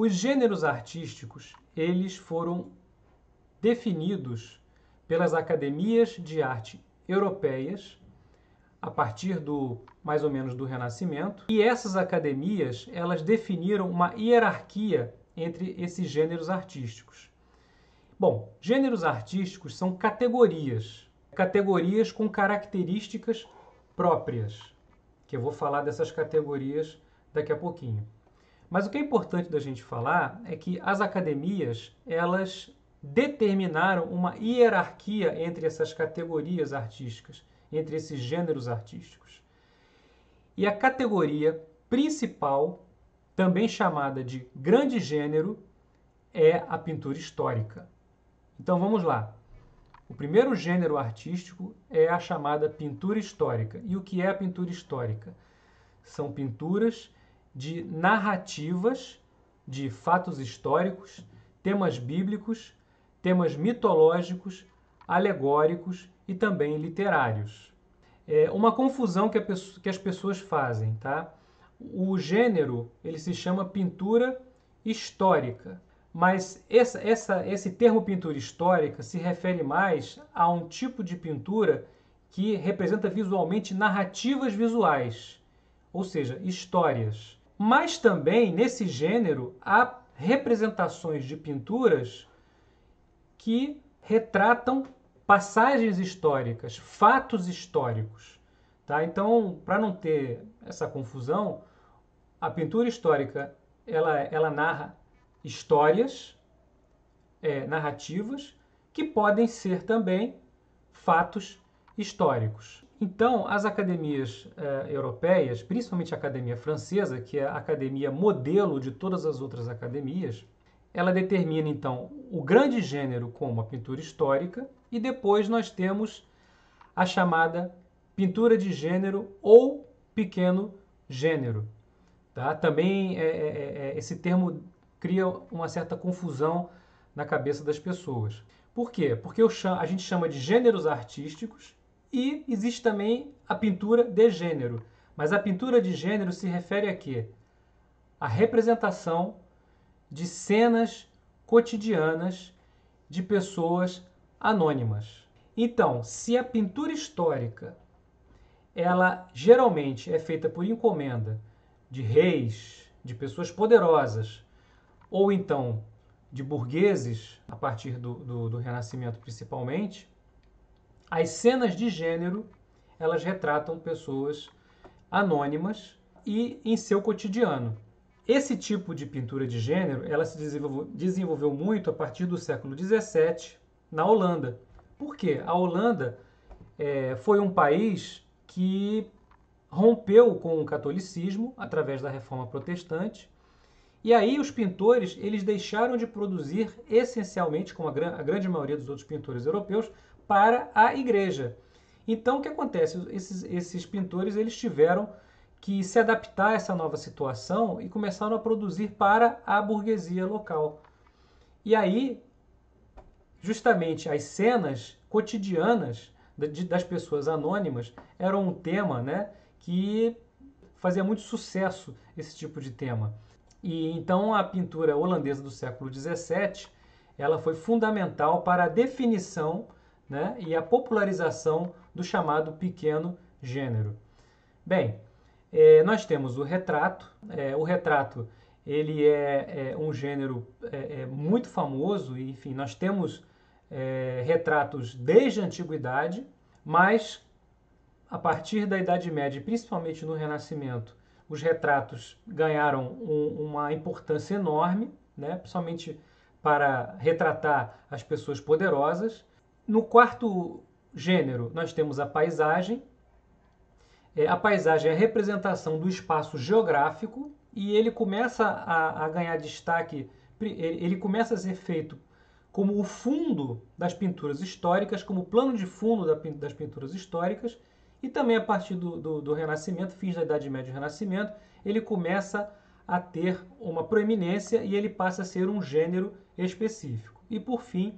Os gêneros artísticos, eles foram definidos pelas academias de arte europeias a partir mais ou menos do Renascimento, e essas academias, elas definiram uma hierarquia entre esses gêneros artísticos. Bom, gêneros artísticos são categorias com características próprias, que eu vou falar dessas categorias daqui a pouquinho. Mas o que é importante da gente falar é que as academias, elas determinaram uma hierarquia entre essas categorias artísticas, entre esses gêneros artísticos. E a categoria principal, também chamada de grande gênero, é a pintura histórica. Então vamos lá. O primeiro gênero artístico é a chamada pintura histórica. E o que é a pintura histórica? São pinturas de narrativas de fatos históricos, temas bíblicos, temas mitológicos, alegóricos e também literários. É uma confusão que as pessoas fazem, tá? O gênero, ele se chama pintura histórica, mas esse termo pintura histórica se refere mais a um tipo de pintura que representa visualmente narrativas visuais, ou seja, histórias. Mas também, nesse gênero, há representações de pinturas que retratam passagens históricas, fatos históricos. Tá? Então, para não ter essa confusão, a pintura histórica ela narra histórias, narrativas, que podem ser também fatos históricos. Então, as academias europeias, principalmente a academia francesa, que é a academia modelo de todas as outras academias, ela determina, então, o grande gênero como a pintura histórica, e depois nós temos a chamada pintura de gênero ou pequeno gênero. Tá? Também esse termo cria uma certa confusão na cabeça das pessoas. Por quê? Porque a gente chama de gêneros artísticos e existe também a pintura de gênero. Mas a pintura de gênero se refere a quê? A representação de cenas cotidianas de pessoas anônimas. Então, se a pintura histórica, ela geralmente é feita por encomenda de reis, de pessoas poderosas, ou então de burgueses, a partir do Renascimento principalmente, as cenas de gênero, elas retratam pessoas anônimas e em seu cotidiano. Esse tipo de pintura de gênero, ela se desenvolveu muito a partir do século XVII na Holanda. Por quê? A Holanda foi um país que rompeu com o catolicismo através da Reforma Protestante. E aí os pintores, eles deixaram de produzir essencialmente, como a grande maioria dos outros pintores europeus, para a igreja. Então o que acontece? Esses pintores, eles tiveram que se adaptar a essa nova situação e começaram a produzir para a burguesia local. E aí, justamente as cenas cotidianas das pessoas anônimas eram um tema, né, que fazia muito sucesso, esse tipo de tema. E então a pintura holandesa do século XVII, ela foi fundamental para a definição, né, e a popularização do chamado pequeno gênero. Bem, nós temos o retrato. O retrato, ele é um gênero muito famoso. Enfim, nós temos retratos desde a antiguidade, mas a partir da Idade Média, principalmente no Renascimento, os retratos ganharam uma importância enorme, né? Principalmente para retratar as pessoas poderosas. No quarto gênero, nós temos a paisagem. A paisagem é a representação do espaço geográfico e ele começa a ganhar destaque, ele começa a ser feito como o fundo das pinturas históricas, como plano de fundo das pinturas históricas, e também a partir do Renascimento, fins da Idade Média e Renascimento, ele começa a ter uma proeminência e ele passa a ser um gênero específico. E por fim,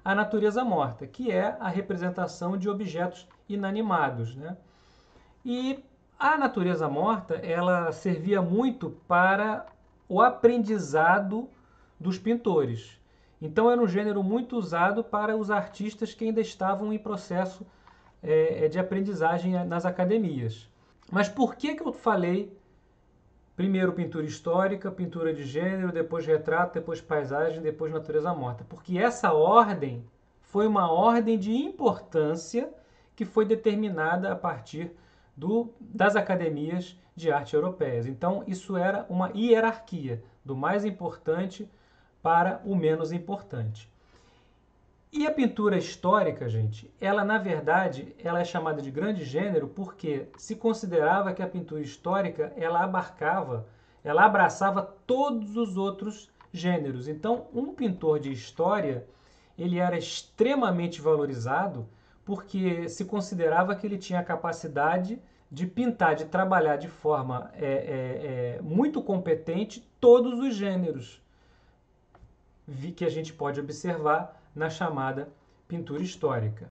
a natureza morta, que é a representação de objetos inanimados, né? E a natureza morta, ela servia muito para o aprendizado dos pintores. Então era um gênero muito usado para os artistas que ainda estavam em processo de aprendizagem nas academias. Mas por que eu falei primeiro pintura histórica, pintura de gênero, depois retrato, depois paisagem, depois natureza morta? Porque essa ordem foi uma ordem de importância que foi determinada a partir das academias de arte europeias. Então, isso era uma hierarquia, do mais importante para o menos importante. E a pintura histórica, gente, ela na verdade ela é chamada de grande gênero porque se considerava que a pintura histórica ela abraçava todos os outros gêneros. Então, um pintor de história ele era extremamente valorizado porque se considerava que ele tinha a capacidade de pintar, de trabalhar de forma muito competente todos os gêneros que a gente pode observar na chamada pintura histórica.